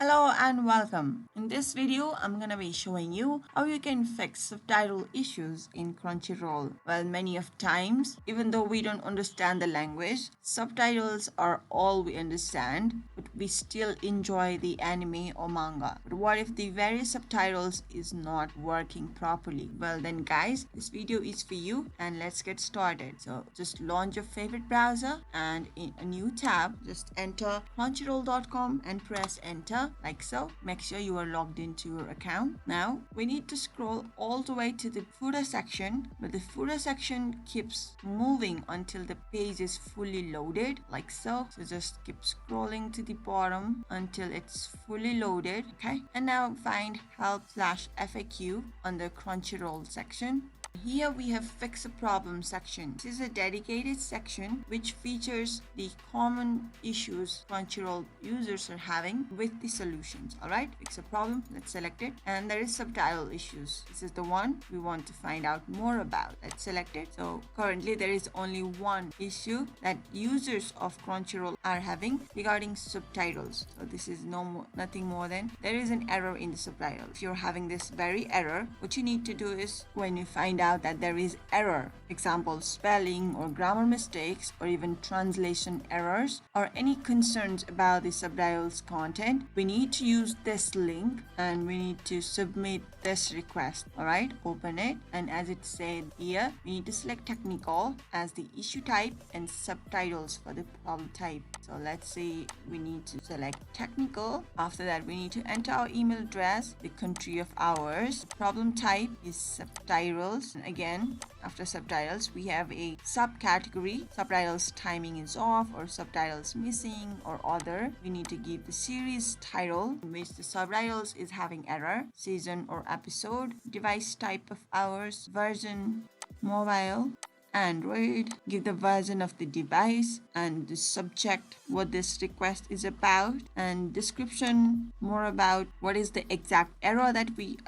Hello and welcome. In this video, I'm gonna be showing you how you can fix subtitle issues in Crunchyroll. Well, many of times, even though we don't understand the language, subtitles are all we understand, but we still enjoy the anime or manga. But what if the various subtitles is not working properly? Well then guys, this video is for you and let's get started. So just launch your favorite browser and in a new tab, just enter crunchyroll.com and press enter like so. Make sure you are logged into your account. Now we need to scroll all the way to the footer section, but the footer section keeps moving until the page is fully loaded like so. So just keep scrolling to the bottom until it's fully loaded. Okay, and now find help/FAQ on the Crunchyroll section. Here we have fix a problem section. This is a dedicated section which features the common issues Crunchyroll users are having with the solutions. Alright, fix a problem, let's select it. And there is subtitle issues. This is the one we want to find out more about. Let's select it. So currently there is only one issue that users of Crunchyroll are having regarding subtitles. So this is nothing more than there is an error in the subtitle. If you're having this very error, what you need to do is when you find out that there is error, example spelling or grammar mistakes or even translation errors or any concerns about the subtitles content, we need to use this link and we need to submit this request. All right, open it, and as it said here, we need to select technical as the issue type and subtitles for the problem type. So let's say we need to select technical. After that, we need to enter our email address, the country of ours. The problem type is subtitles. And again, after subtitles, we have a subcategory. Subtitles timing is off or subtitles missing or other. We need to give the series title in which the subtitles is having error, season or episode, device type of ours, version, mobile, Android, give the version of the device and the subject, what this request is about, and description more about what is the exact error that we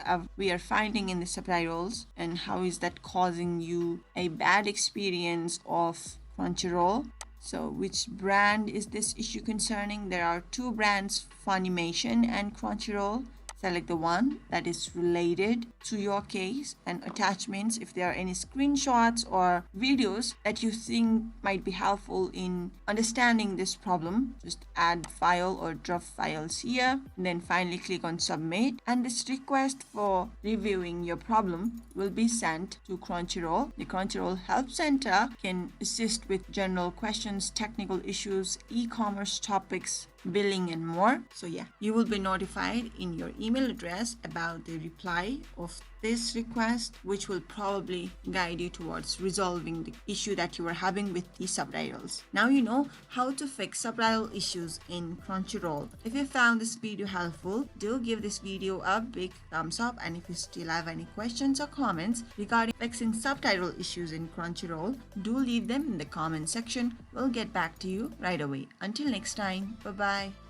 are finding in the subtitles and how is that causing you a bad experience of Crunchyroll. So which brand is this issue concerning? There are two brands, Funimation and Crunchyroll. Select the one that is related to your case, and attachments if there are any screenshots or videos that you think might be helpful in understanding this problem. Just add file or drop files here, and then finally click on submit, and this request for reviewing your problem will be sent to Crunchyroll. The Crunchyroll Help Center can assist with general questions, technical issues, e-commerce topics, billing and more. So yeah, you will be notified in your email address about the reply of this request, which will probably guide you towards resolving the issue that you are having with the subtitles. Now you know how to fix subtitle issues in Crunchyroll. If you found this video helpful, do give this video a big thumbs up, and if you still have any questions or comments regarding fixing subtitle issues in Crunchyroll, do leave them in the comment section. We'll get back to you right away. Until next time, bye bye.